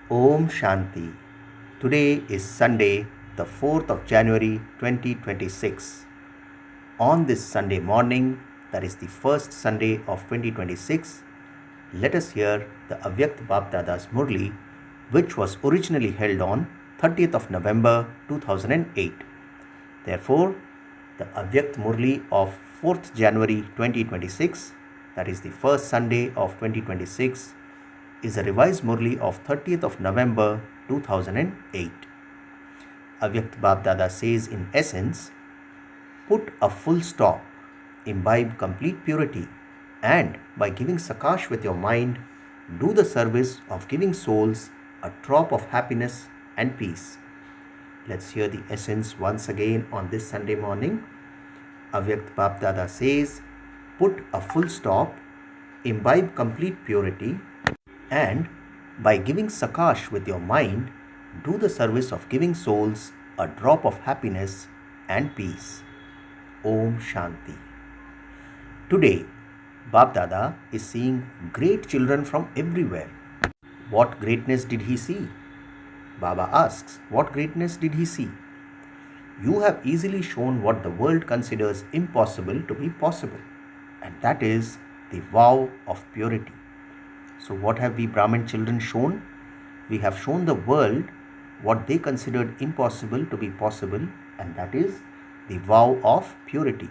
Om Shanti. Today is Sunday, the 4th of January 2026. On this Sunday morning, that is the first Sunday of 2026, let us hear the Avyakta Bapdada's Murli, which was originally held on 30th of November 2008. Therefore, the Avyakta Murli of 4th January 2026, that is the first Sunday of 2026, is a revised Murli of 30th of November 2008. Avyakta Bapdada says in essence, put a full stop, imbibe complete purity, and by giving Sakash with your mind, do the service of giving souls a drop of happiness and peace. Let's hear the essence once again on this Sunday morning. Avyakta Bapdada says, put a full stop, imbibe complete purity, and by giving Sakash with your mind, do the service of giving souls a drop of happiness and peace. Om Shanti. Today, Bapdada is seeing great children from everywhere. What greatness did he see? Baba asks, what greatness did he see? You have easily shown what the world considers impossible to be possible, and that is the vow of purity. So what have we Brahmin children shown? We have shown the world what they considered impossible to be possible, and that is the vow of purity.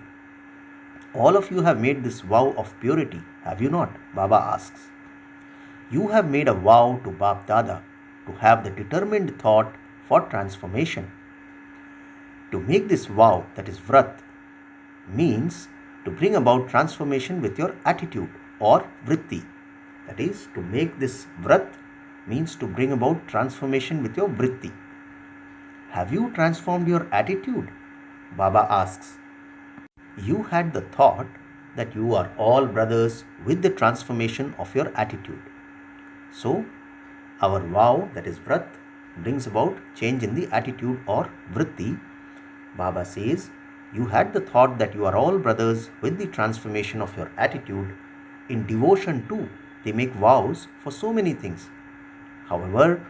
All of you have made this vow of purity, have you not? Baba asks. You have made a vow to Bap Dada to have the determined thought for transformation. To make this vow, that is vrat, means to bring about transformation with your attitude or vritti. That is, to make this vrat means to bring about transformation with your vritti. Have you transformed your attitude? Baba asks. You had the thought that you are all brothers with the transformation of your attitude. So, our vow, that is vrat, brings about change in the attitude or vritti. Baba says, you had the thought that you are all brothers with the transformation of your attitude. In devotion too, they make vows for so many things. However,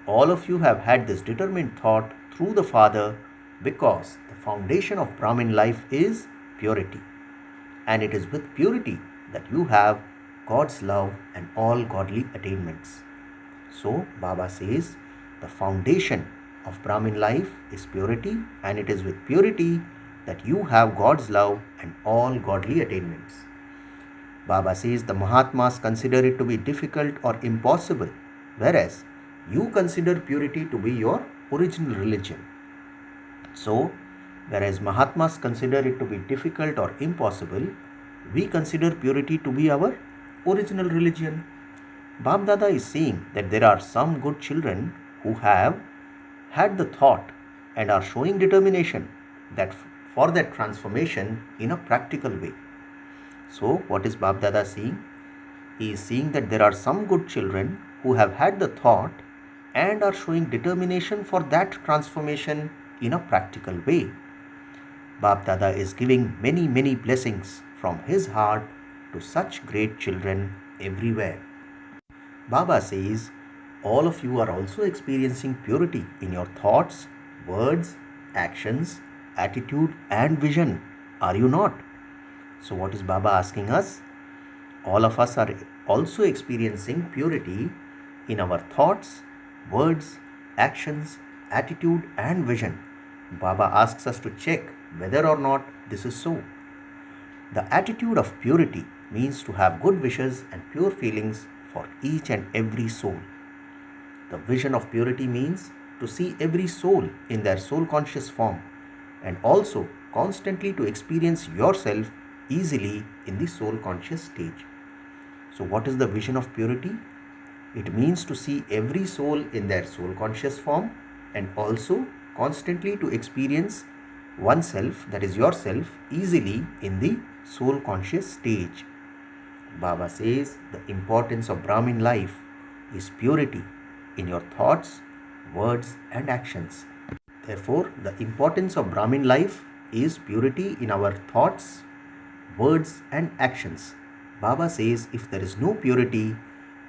all of you have had this determined thought through the Father because the foundation of Brahmin life is purity. And it is with purity that you have God's love and all godly attainments. So, Baba says, the foundation of Brahmin life is purity, and it is with purity that you have God's love and all godly attainments. Baba says the Mahatmas consider it to be difficult or impossible, whereas you consider purity to be your original religion. So, whereas Mahatmas consider it to be difficult or impossible, we consider purity to be our original religion. Bapdada is saying that there are some good children who have had the thought and are showing determination that for that transformation in a practical way. So, what is Bapdada seeing? He is seeing that there are some good children who have had the thought and are showing determination for that transformation in a practical way. Bapdada is giving many blessings from his heart to such great children everywhere. Baba says, all of you are also experiencing purity in your thoughts, words, actions, attitude and vision. Are you not? So what is Baba asking us? All of us are also experiencing purity in our thoughts, words, actions, attitude and vision. Baba asks us to check whether or not this is so. The attitude of purity means to have good wishes and pure feelings for each and every soul. The vision of purity means to see every soul in their soul conscious form and also constantly to experience yourself easily in the soul conscious stage. So what is the vision of purity? It means to see every soul in their soul conscious form and also constantly to experience oneself, that is yourself, easily in the soul conscious stage. Baba says the importance of Brahmin life is purity in your thoughts, words and actions. Therefore, the importance of Brahmin life is purity in our thoughts, words and actions. Baba says if there is no purity,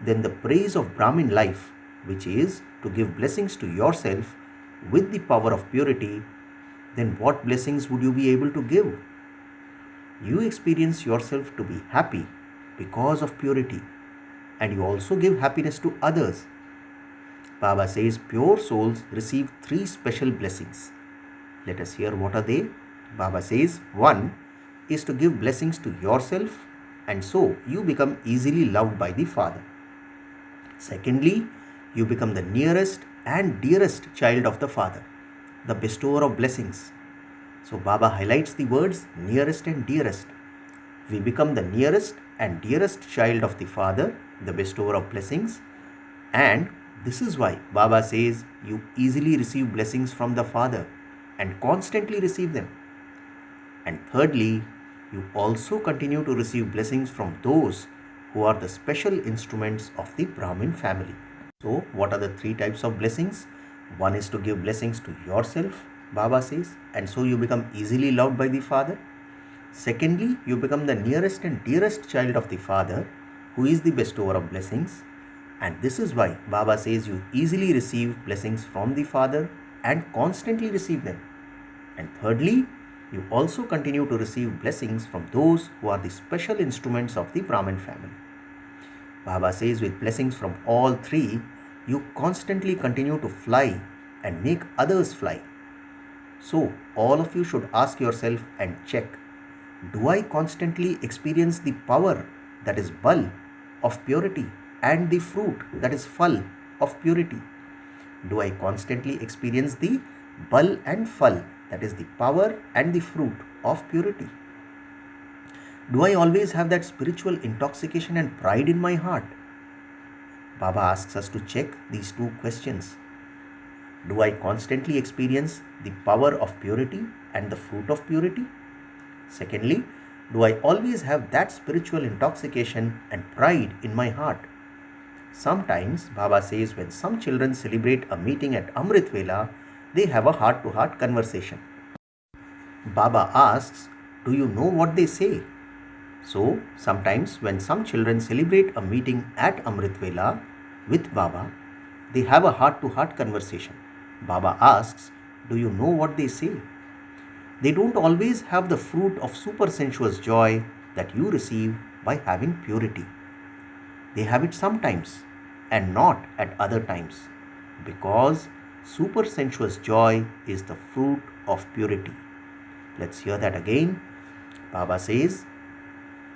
then the praise of Brahmin life which is to give blessings to yourself with the power of purity, then what blessings would you be able to give? You experience yourself to be happy because of purity, and you also give happiness to others. Baba says pure souls receive 3 special blessings. Let us hear what are they. Baba says 1 is to give blessings to yourself, and so you become easily loved by the Father. Secondly, you become the nearest and dearest child of the Father, the bestower of blessings. So Baba highlights the words nearest and dearest. We become the nearest and dearest child of the Father, the bestower of blessings, and this is why Baba says you easily receive blessings from the Father and constantly receive them. And thirdly, you also continue to receive blessings from those who are the special instruments of the Brahmin family. So, what are the 3 types of blessings? 1 is to give blessings to yourself, Baba says, and so you become easily loved by the Father. Secondly, you become the nearest and dearest child of the Father, who is the bestower of blessings. And this is why Baba says you easily receive blessings from the Father and constantly receive them. And thirdly, you also continue to receive blessings from those who are the special instruments of the Brahmin family. Baba says with blessings from all 3, you constantly continue to fly and make others fly. So, all of you should ask yourself and check, do I constantly experience the power that is bal of purity and the fruit that is phal of purity? Do I constantly experience the bal and phal, that is the power and the fruit of purity? Do I always have that spiritual intoxication and pride in my heart? Baba asks us to check these 2 questions. Do I constantly experience the power of purity and the fruit of purity? Secondly, do I always have that spiritual intoxication and pride in my heart? Sometimes, Baba says, when some children celebrate a meeting at Amrit Vela, they have a heart-to-heart conversation. Baba asks, do you know what they say? So, sometimes when some children celebrate a meeting at Amrit Vela with Baba, they have a heart-to-heart conversation. Baba asks, do you know what they say? They don't always have the fruit of supersensuous joy that you receive by having purity. They have it sometimes and not at other times, because supersensuous joy is the fruit of purity. Let's hear that again. Baba says,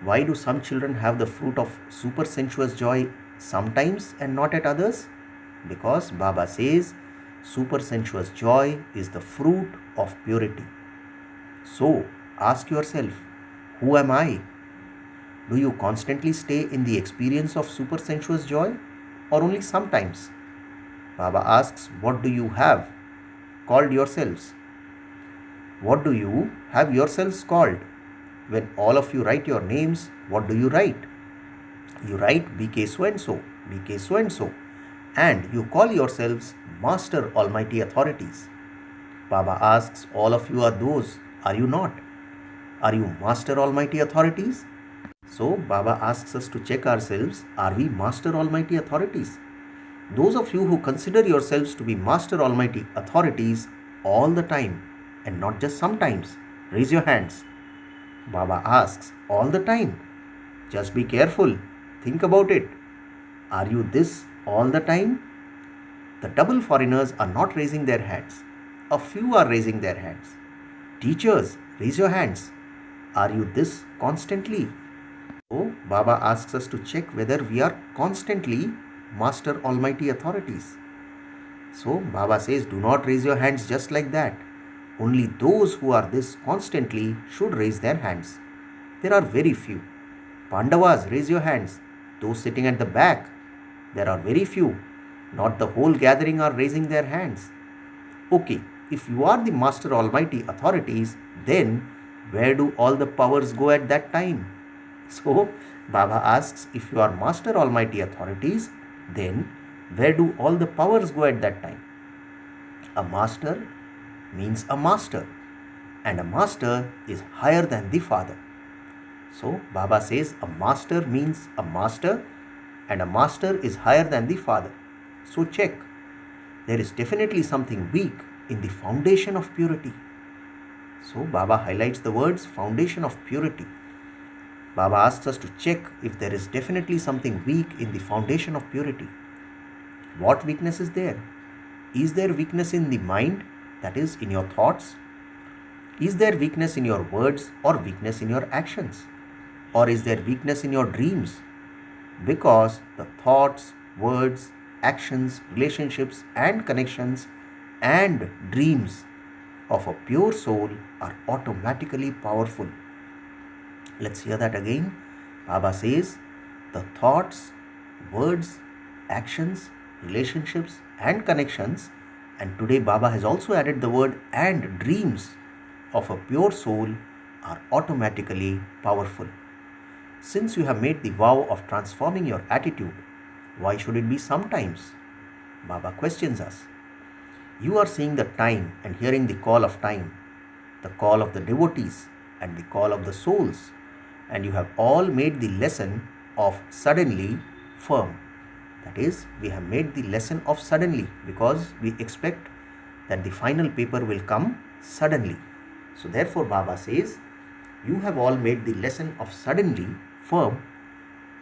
why do some children have the fruit of supersensuous joy sometimes and not at others? Because Baba says supersensuous joy is the fruit of purity. So, ask yourself, who am I? Do you constantly stay in the experience of supersensuous joy, or only sometimes? Baba asks, what do you have called yourselves? What do you have yourselves called? When all of you write your names, what do you write? You write BK so and so, BK so and so, and you call yourselves Master Almighty Authorities. Baba asks, all of you are those, are you not? Are you Master Almighty Authorities? So, Baba asks us to check ourselves, are we Master Almighty Authorities? Those of you who consider yourselves to be Master Almighty Authorities all the time and not just sometimes, raise your hands. Baba asks, all the time? Just be careful, think about it. Are you this all the time? The double foreigners are not raising their hands. A few are raising their hands. Teachers, raise your hands. Are you this constantly? So, Baba asks us to check whether we are constantly Master Almighty Authorities. So, Baba says, do not raise your hands just like that. Only those who are this constantly should raise their hands. There are very few. Pandavas, raise your hands. Those sitting at the back, there are very few. Not the whole gathering are raising their hands. Okay, if you are the Master Almighty Authorities, then where do all the powers go at that time? So, Baba asks, if you are Master Almighty Authorities, then where do all the powers go at that time? A master means a master, and a master is higher than the father. So, Baba says a master means a master, and a master is higher than the father. So check. There is definitely something weak in the foundation of purity. So Baba highlights the words foundation of purity. Baba asks us to check if there is definitely something weak in the foundation of purity. What weakness is there? Is there weakness in the mind, that is, in your thoughts? Is there weakness in your words or weakness in your actions? Or is there weakness in your dreams? Because the thoughts, words, actions, relationships, and connections and dreams of a pure soul are automatically powerful. Let's hear that again. Baba says, the thoughts, words, actions, relationships, and connections, and today Baba has also added the word and dreams of a pure soul are automatically powerful. Since you have made the vow of transforming your attitude, why should it be sometimes? Baba questions us. You are seeing the time and hearing the call of time, the call of the devotees and the call of the souls, and you have all made the lesson of suddenly firm. That is, we have made the lesson of suddenly because we expect that the final paper will come suddenly. So therefore Baba says, you have all made the lesson of suddenly firm.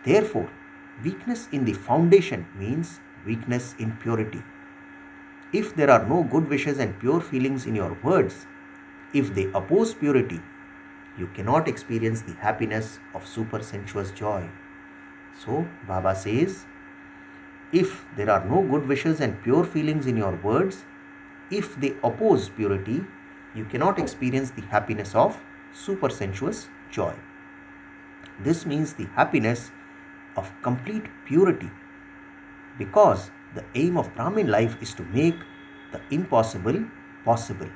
Therefore, weakness in the foundation means weakness in purity. If there are no good wishes and pure feelings in your words, if they oppose purity, you cannot experience the happiness of supersensuous joy. So Baba says, if there are no good wishes and pure feelings in your words, if they oppose purity, you cannot experience the happiness of supersensuous joy. This means the happiness of complete purity, because the aim of Brahmin life is to make the impossible possible.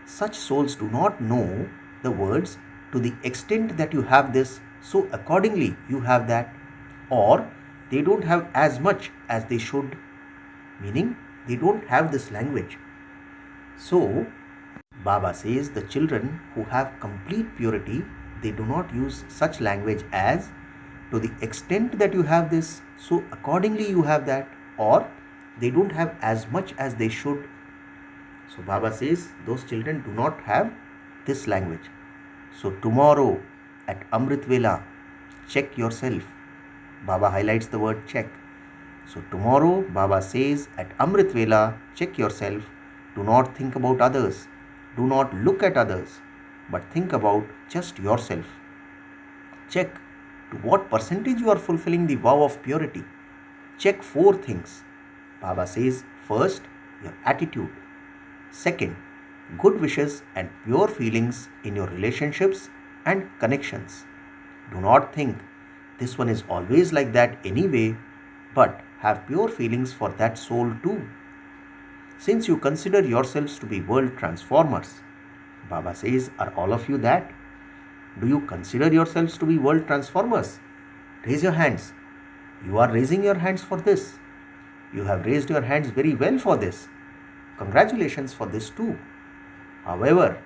Such souls do not know the words to the extent that you have this, so accordingly you have that, or they don't have as much as they should, meaning they don't have this language. So Baba says the children who have complete purity, they do not use such language as to the extent that you have this, so accordingly you have that, or they don't have as much as they should. So Baba says those children do not have this language. So tomorrow at Amrit Vela, check yourself. Baba highlights the word check. So tomorrow Baba says at Amrit Vela, check yourself. Do not think about others. Do not look at others, but think about just yourself. Check to what percentage you are fulfilling the vow of purity. Check 4 things. Baba says, first, your attitude. Second, good wishes and pure feelings in your relationships and connections. Do not think this one is always like that anyway, but have pure feelings for that soul too. Since you consider yourselves to be world transformers, Baba says, are all of you that? Do you consider yourselves to be world transformers? Raise your hands. You are raising your hands for this. You have raised your hands very well for this. Congratulations for this too. However,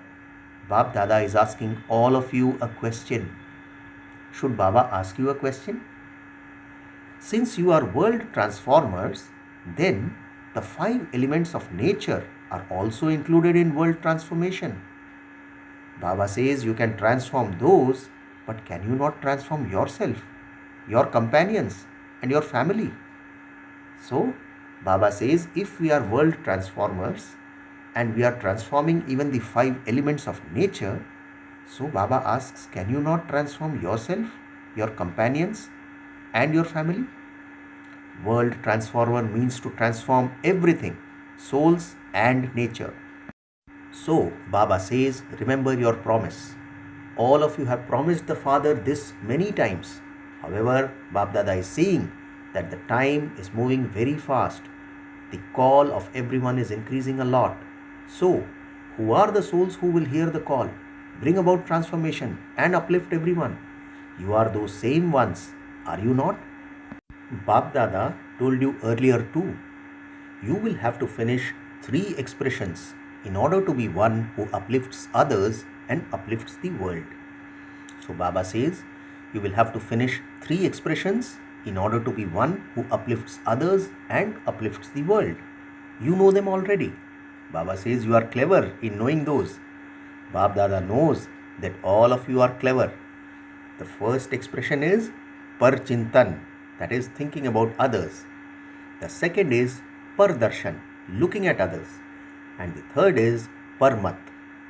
Bab Dada is asking all of you a question. Should Baba ask you a question? Since you are world transformers, then the 5 elements of nature are also included in world transformation. Baba says you can transform those, but can you not transform yourself, your companions, and your family? So, Baba says if we are world transformers and we are transforming even the 5 elements of nature, so Baba asks, can you not transform yourself, your companions, and your family? World transformer means to transform everything, souls and nature. So Baba says, remember your promise. All of you have promised the Father this many times. However, Bab Dada is saying that the time is moving very fast. The call of everyone is increasing a lot. So, who are the souls who will hear the call, bring about transformation and uplift everyone? You are those same ones, are you not? Bab Dada told you earlier too. You will have to finish 3 expressions in order to be one who uplifts others and uplifts the world. So Baba says, you will have to finish 3 expressions in order to be one who uplifts others and uplifts the world. You know them already. Baba says you are clever in knowing those. Bab Dada knows that all of you are clever. The first expression is parchintan, that is thinking about others. The second is pardarshan, looking at others. And the third is parmat,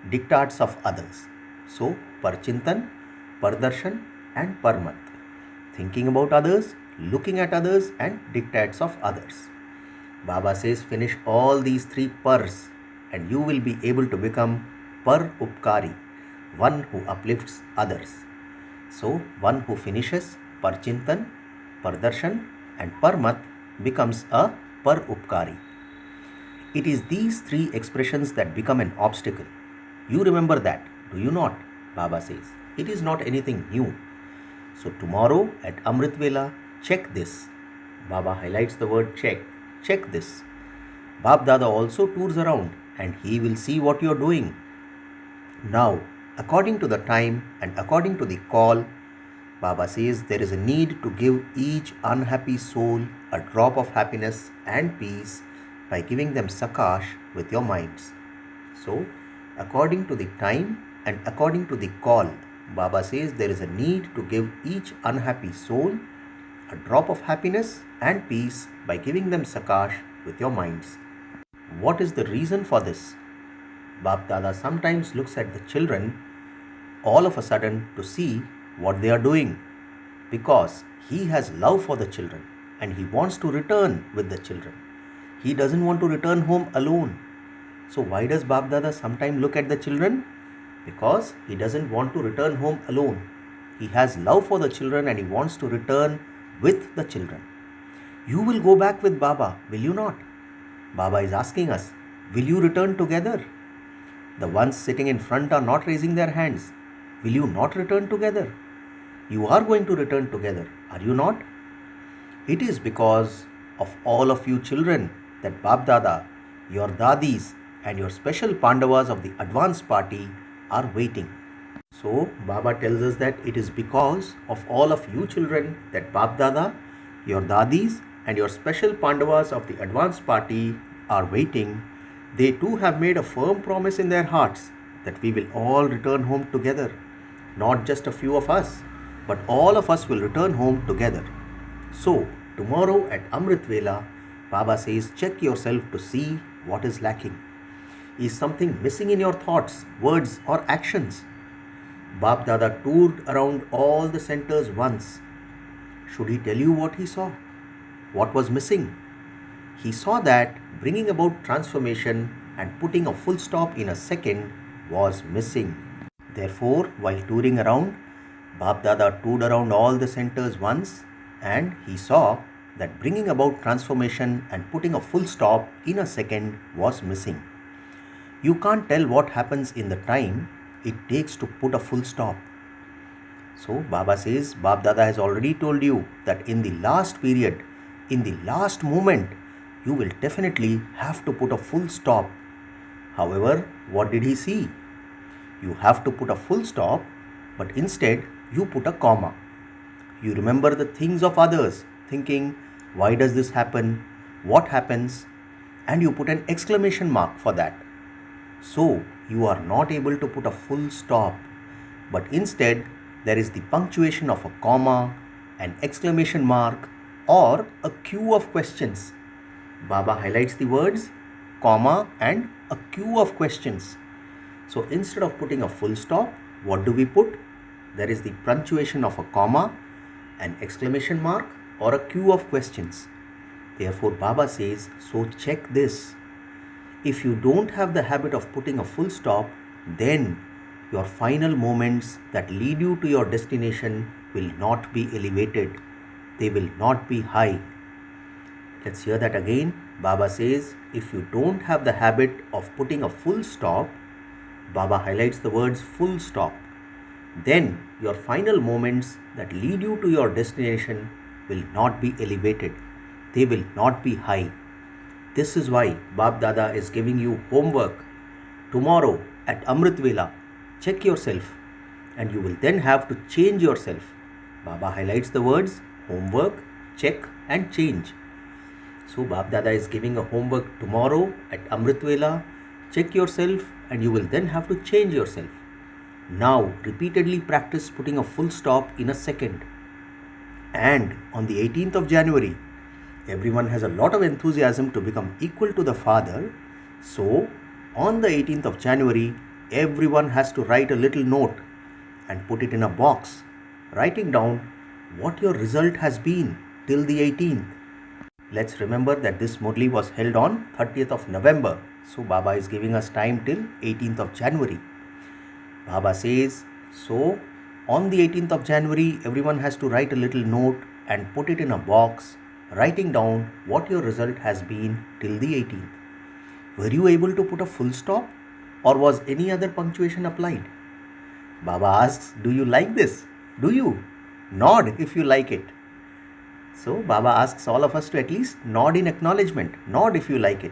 diktats of others. So parchintan, pardarshan and parmat, thinking about others, looking at others and diktats of others. Baba says finish all these three pars and you will be able to become par upkari, one who uplifts others. So one who finishes parchintan, pardarshan and parmat becomes a par upkari. It is these three expressions that become an obstacle. You remember that, do you not? Baba says. It is not anything new. So tomorrow at Amrit Vela, check this. Baba highlights the word check. Check this. Bab Dada also tours around and he will see what you are doing. Now, according to the time and according to the call, Baba says there is a need to give each unhappy soul a drop of happiness and peace by giving them sakash with your minds. So, according to the time and according to the call, Baba says there is a need to give each unhappy soul a drop of happiness and peace by giving them sakash with your minds. What is the reason for this? Bab Dada sometimes looks at the children all of a sudden to see what they are doing, because he has love for the children and he wants to return with the children. He doesn't want to return home alone. So why does Bab Dada sometimes look at the children? Because he doesn't want to return home alone. He has love for the children and he wants to return with the children. You will go back with Baba, will you not? Baba is asking us, will you return together? The ones sitting in front are not raising their hands. Will you not return together? You are going to return together, are you not? It is because of all of you children that Bab Dada, your Dadis and your special Pandavas of the advanced party are waiting. So Baba tells us that it is because of all of you children that Bab Dada, your Dadis and your special Pandavas of the advanced party are waiting. They too have made a firm promise in their hearts that we will all return home together. Not just a few of us, but all of us will return home together. So tomorrow at Amrit Vela, Baba says check yourself to see what is lacking. Is something missing in your thoughts, words or actions? Bab Dada toured around all the centers once. Should he tell you what he saw? What was missing? He saw that bringing about transformation and putting a full stop in a second was missing. Therefore, while touring around, Bab Dada toured around all the centers once and he saw that bringing about transformation and putting a full stop in a second was missing. You can't tell what happens in the time it takes to put a full stop. So Baba says, Bab Dada has already told you that in the last period, in the last moment, you will definitely have to put a full stop. However, what did he see? You have to put a full stop, but instead you put a comma. You remember the things of others, thinking, why does this happen? What happens? And you put an exclamation mark for that. So you are not able to put a full stop, but instead there is the punctuation of a comma, an exclamation mark or a queue of questions. Baba highlights the words comma and a queue of questions. So instead of putting a full stop, what do we put? There is the punctuation of a comma, an exclamation mark or a queue of questions. Therefore Baba says, so check this. If you don't have the habit of putting a full stop, then your final moments that lead you to your destination will not be elevated. They will not be high. Let's hear that again. Baba says, if you don't have the habit of putting a full stop, Baba highlights the words full stop, then your final moments that lead you to your destination will not be elevated. They will not be high. This is why Bab Dada is giving you homework. Tomorrow at Amrit Vela, check yourself and you will then have to change yourself. Baba highlights the words homework check and change. So Bap Dada is giving a homework tomorrow at Amrit Vela. Check yourself and you will then have to change yourself. Now repeatedly practice putting a full stop in a second. And on the 18th of January, everyone has a lot of enthusiasm to become equal to the Father. So on the 18th of January, everyone has to write a little note and put it in a box, writing down what your result has been till the 18th. Let's remember that this Murli was held on 30th of November. So Baba is giving us time till 18th of January. Baba says, so on the 18th of January, everyone has to write a little note and put it in a box, writing down what your result has been till the 18th. Were you able to put a full stop, or was any other punctuation applied? Baba asks, do you like this? Do you? Nod if you like it. So Baba asks all of us to at least nod in acknowledgement. Nod if you like it.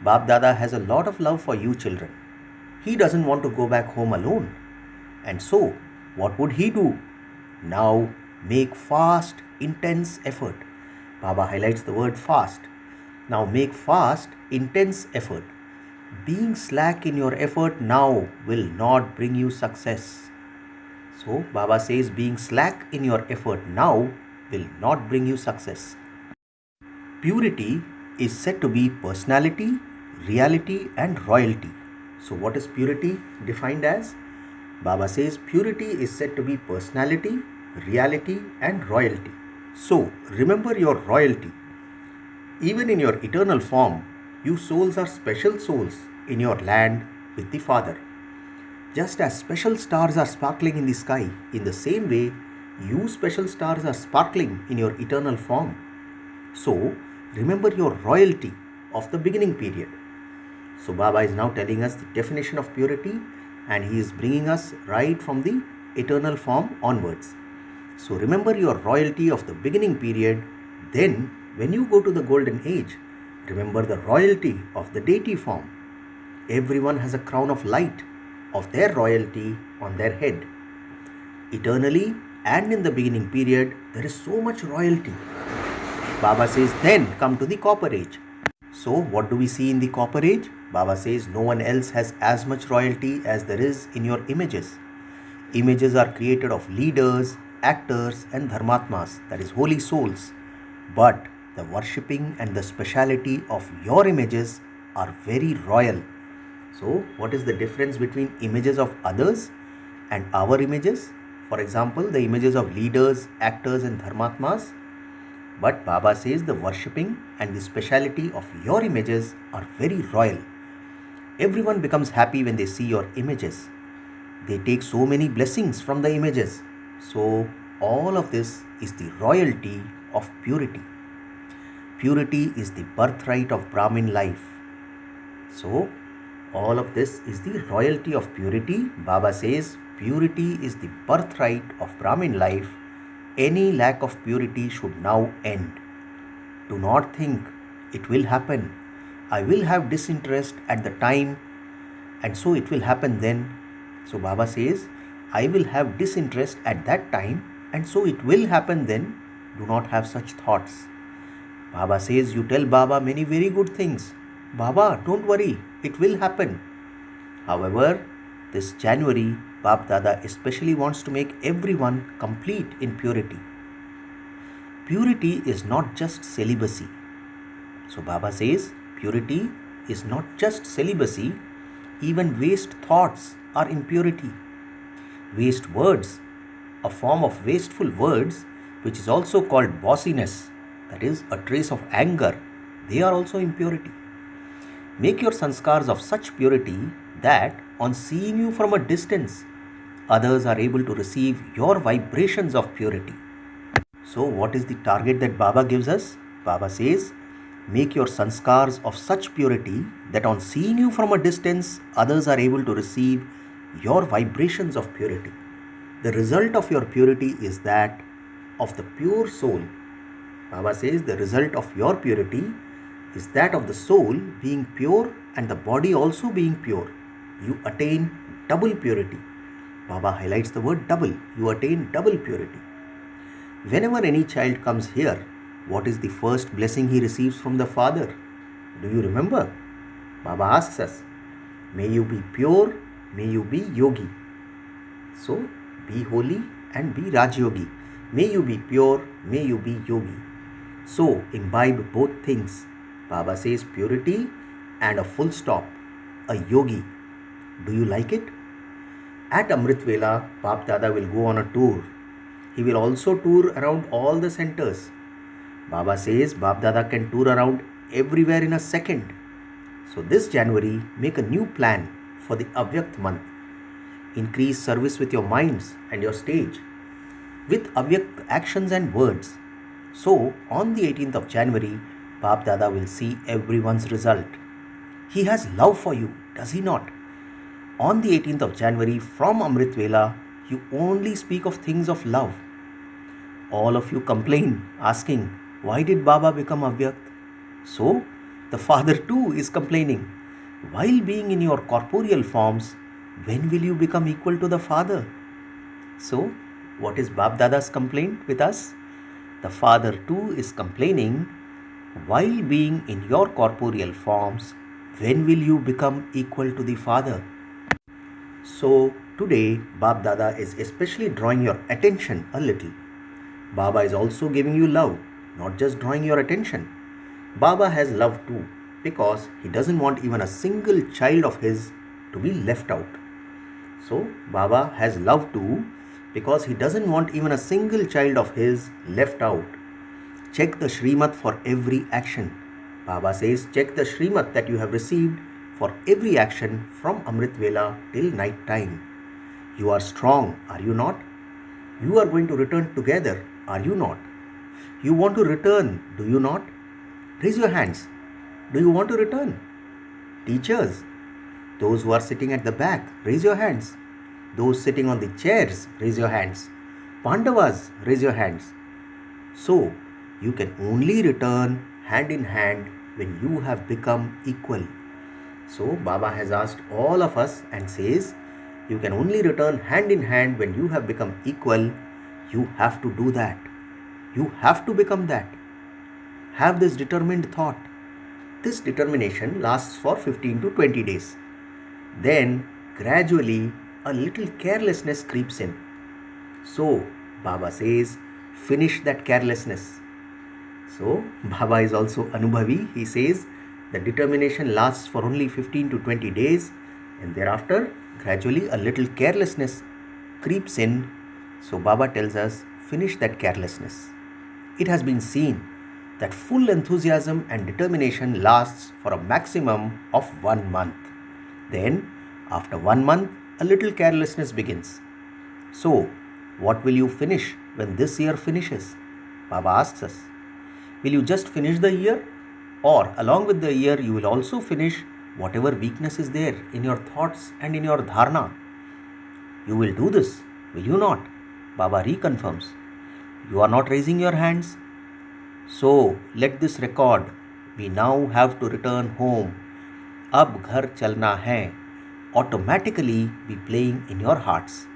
Bap Dada has a lot of love for you children. He doesn't want to go back home alone. And so, what would he do? Now, make fast, intense effort. Baba highlights the word fast. Now make fast, intense effort. Being slack in your effort now will not bring you success. So Baba says being slack in your effort now will not bring you success. Purity is said to be personality, reality and royalty. So what is purity defined as? Baba says purity is said to be personality, reality and royalty. So remember your royalty. Even in your eternal form, you souls are special souls in your land with the Father. Just as special stars are sparkling in the sky, in the same way, you special stars are sparkling in your eternal form. So, remember your royalty of the beginning period. So, Baba is now telling us the definition of purity, and he is bringing us right from the eternal form onwards. So, remember your royalty of the beginning period. Then, when you go to the golden age, remember the royalty of the deity form. Everyone has a crown of light of their royalty on their head. Eternally and in the beginning period, there is so much royalty. Baba says, then come to the copper age. So what do we see in the copper age? Baba says no one else has as much royalty as there is in your images. Images are created of leaders, actors and dharmatmas, that is holy souls. But the worshipping and the speciality of your images are very royal. So what is the difference between images of others and our images? For example, the images of leaders, actors and dharmatmas. But Baba says the worshipping and the speciality of your images are very royal. Everyone becomes happy when they see your images. They take so many blessings from the images. So all of this is the royalty of purity. Purity is the birthright of Brahmin life. So all of this is the royalty of purity. Baba says purity is the birthright of Brahmin life. Any lack of purity should now end. Do not think it will happen. I will have disinterest at the time and so it will happen then. So Baba says, I will have disinterest at that time and so it will happen then. Do not have such thoughts. Baba says, you tell Baba many very good things. Baba, don't worry, it will happen. However, this January, Bap Dada especially wants to make everyone complete in purity. Purity is not just celibacy. So Baba says, purity is not just celibacy, even waste thoughts are impurity. Waste words, a form of wasteful words, which is also called bossiness, that is a trace of anger, they are also impurity. Make your sanskars of such purity that on seeing you from a distance, others are able to receive your vibrations of purity. So what is the target that Baba gives us? Baba says, make your sanskars of such purity that on seeing you from a distance, others are able to receive your vibrations of purity. The result of your purity is that of the pure soul. Baba says the result of your purity is that of the soul being pure and the body also being pure. You attain double purity. Baba highlights the word double. You attain double purity. Whenever any child comes here, what is the first blessing he receives from the Father? Do you remember? Baba asks us, may you be pure, may you be yogi. So, be holy and be Rajyogi. May you be pure, may you be yogi. So, imbibe both things. Baba says purity and a full stop, a yogi. Do you like it? At Amrit Vela, Bap Dada will go on a tour. He will also tour around all the centers. Baba says Bap Dada can tour around everywhere in a second. So this January, make a new plan for the avyakta month. Increase service with your minds and your stage, with avyakta actions and words. So on the 18th of January, Bap Dada will see everyone's result. He has love for you, does he not? On the 18th of January, from Amrit Vela, you only speak of things of love. All of you complain, asking, why did Baba become avyakt? So, the Father too is complaining. While being in your corporeal forms, when will you become equal to the Father? So, what is Bap Dada's complaint with us? The Father too is complaining, while being in your corporeal forms, when will you become equal to the Father? So, today, Bap Dada is especially drawing your attention a little. Baba is also giving you love, not just drawing your attention. Baba has love too, because he doesn't want even a single child of his to be left out. So, Baba has love too, because he doesn't want even a single child of his left out. Check the Shrimat for every action. Baba says, check the Shrimat that you have received for every action from Amrit Vela till night time. You are strong, are you not? You are going to return together, are you not? You want to return, do you not? Raise your hands. Do you want to return? Teachers, those who are sitting at the back, raise your hands. Those sitting on the chairs, raise your hands. Pandavas, raise your hands. So, you can only return hand in hand when you have become equal. So, Baba has asked all of us and says, you can only return hand in hand when you have become equal. You have to do that. You have to become that. Have this determined thought. This determination lasts for 15 to 20 days. Then, gradually, a little carelessness creeps in. So, Baba says, finish that carelessness. So, Baba is also Anubhavi. He says, the determination lasts for only 15 to 20 days, and thereafter, gradually a little carelessness creeps in. So, Baba tells us, finish that carelessness. It has been seen that full enthusiasm and determination lasts for a maximum of 1 month. Then, after 1 month, a little carelessness begins. So, what will you finish when this year finishes? Baba asks us, will you just finish the year? Or along with the year, you will also finish whatever weakness is there in your thoughts and in your dharana? You will do this, will you not? Baba reconfirms. You are not raising your hands? So, let this record. We now have to return home. Ab ghar chalna hai automatically be playing in your hearts.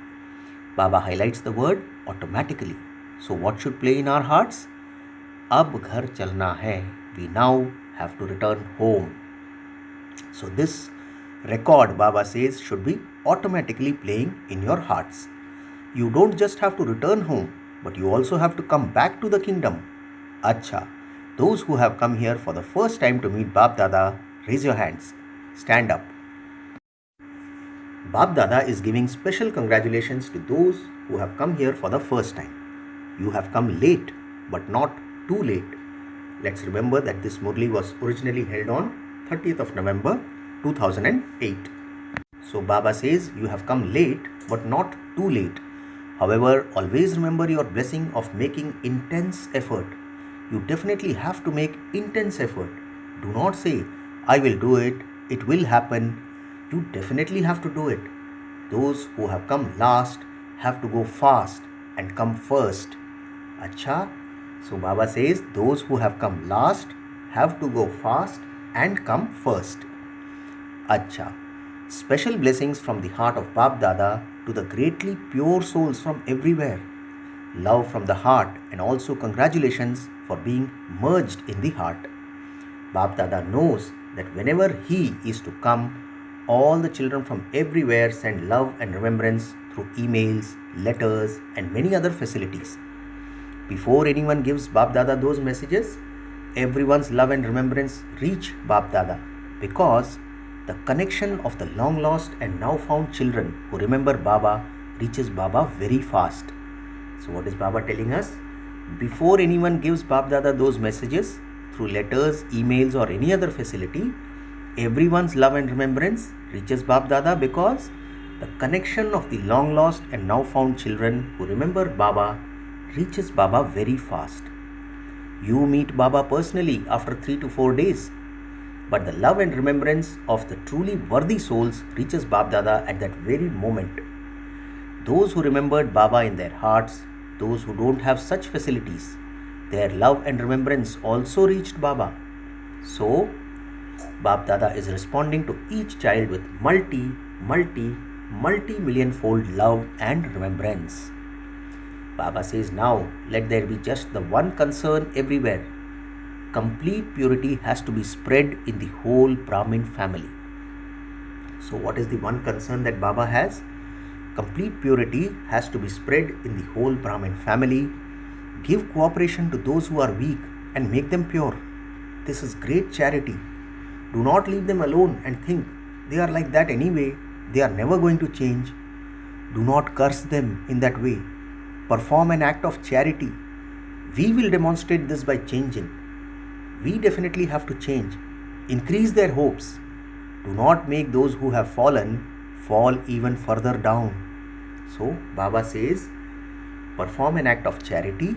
Baba highlights the word automatically. So, what should play in our hearts? Ab ghar chalna hai. We now have to return home. So, this record, Baba says, should be automatically playing in your hearts. You don't just have to return home, but you also have to come back to the kingdom. Acha, those who have come here for the first time to meet Bap Dada, raise your hands. Stand up. Bap Dada is giving special congratulations to those who have come here for the first time. You have come late, but not too late. Let's remember that this Murli was originally held on 30th of November 2008. So Baba says you have come late, but not too late. However, always remember your blessing of making intense effort. You definitely have to make intense effort. Do not say, I will do it, it will happen. You definitely have to do it. Those who have come last have to go fast and come first. Acha? So Baba says those who have come last have to go fast and come first. Acha. Special blessings from the heart of Bap Dada to the greatly pure souls from everywhere. love from the heart, and also congratulations for being merged in the heart. Bap Dada knows that whenever he is to come, all the children from everywhere send love and remembrance through emails, letters, and many other facilities. Before anyone gives Bap Dada those messages, everyone's love and remembrance reach Bap Dada, because the connection of the long lost and now found children who remember Baba reaches Baba very fast. So what is Baba telling us? Before anyone gives Bap Dada those messages through letters, emails, or any other facility, everyone's love and remembrance reaches Bap Dada, because the connection of the long lost and now found children who remember Baba reaches Baba very fast. You meet Baba personally after 3 to 4 days, but the love and remembrance of the truly worthy souls reaches Bap Dada at that very moment. Those who remembered Baba in their hearts, those who don't have such facilities, their love and remembrance also reached Baba. So, Bap Dada is responding to each child with multi-million-fold love and remembrance. Baba says, now let there be just the one concern everywhere. Complete purity has to be spread in the whole Brahmin family. So what is the one concern that Baba has? Complete purity has to be spread in the whole Brahmin family. Give cooperation to those who are weak and make them pure. This is great charity. Do not leave them alone and think they are like that anyway. They are never going to change. Do not curse them in that way. Perform an act of charity. We will demonstrate this by changing. We definitely have to change. Increase their hopes. Do not make those who have fallen fall even further down. So Baba says, perform an act of charity.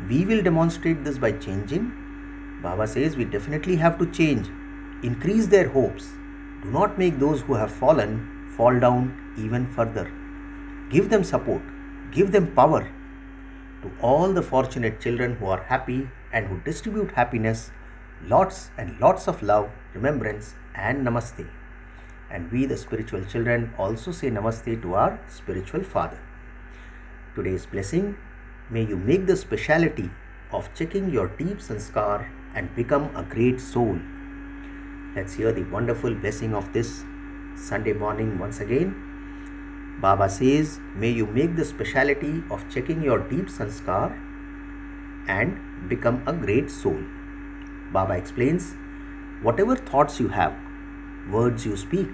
We will demonstrate this by changing. Baba says we definitely have to change. Increase their hopes. Do not make those who have fallen fall down even further. Give them support. Give them power. To all the fortunate children who are happy and who distribute happiness, lots and lots of love, remembrance, and namaste. And we, the spiritual children, also say namaste to our spiritual father. Today's blessing: may you make the speciality of checking your deep sanskar and become a great soul. Let's hear the wonderful blessing of this Sunday morning once again. Baba says, may you make the speciality of checking your deep sanskar and become a great soul. Baba explains, whatever thoughts you have, words you speak,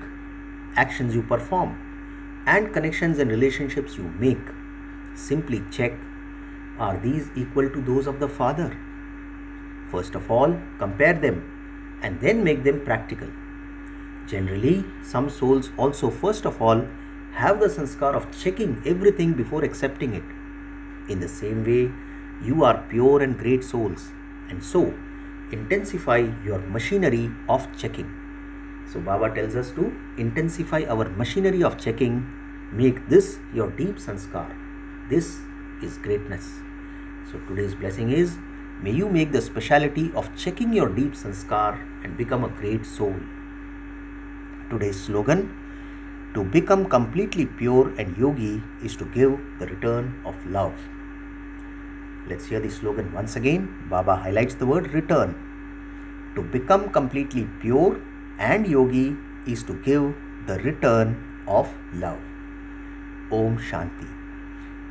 actions you perform, and connections and relationships you make, simply check, are these equal to those of the Father? First of all, compare them and then make them practical. Generally, some souls also first of all have the sanskar of checking everything before accepting it. In the same way, you are pure and great souls, and so intensify your machinery of checking. So Baba tells us to intensify our machinery of checking. Make this your deep sanskar. This is greatness. So today's blessing is, may you make the speciality of checking your deep sanskar and become a great soul. Today's slogan: to become completely pure and yogi is to give the return of love. Let's hear the slogan once again. Baba highlights the word return. To become completely pure and yogi is to give the return of love. Om Shanti.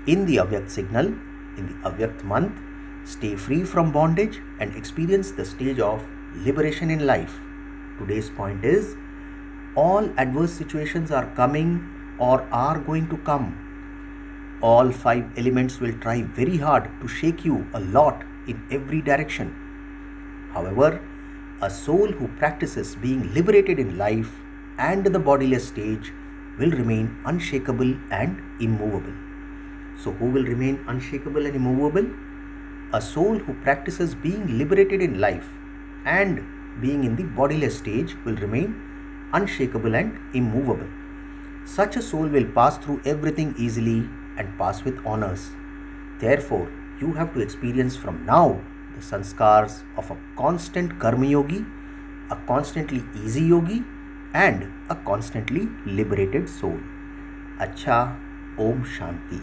In the Avyakt signal, in the Avyakt month, stay free from bondage and experience the stage of liberation in life. Today's point is, all adverse situations are coming or are going to come. All 5 elements will try very hard to shake you a lot in every direction. However, a soul who practices being liberated in life and the bodiless stage will remain unshakable and immovable. So who will remain unshakable and immovable? A soul who practices being liberated in life and being in the bodiless stage will remain unshakable and immovable. Such a soul will pass through everything easily and pass with honors. Therefore, you have to experience from now the sanskars of a constant karma yogi, a constantly easy yogi, and a constantly liberated soul. Acha, Om Shanti.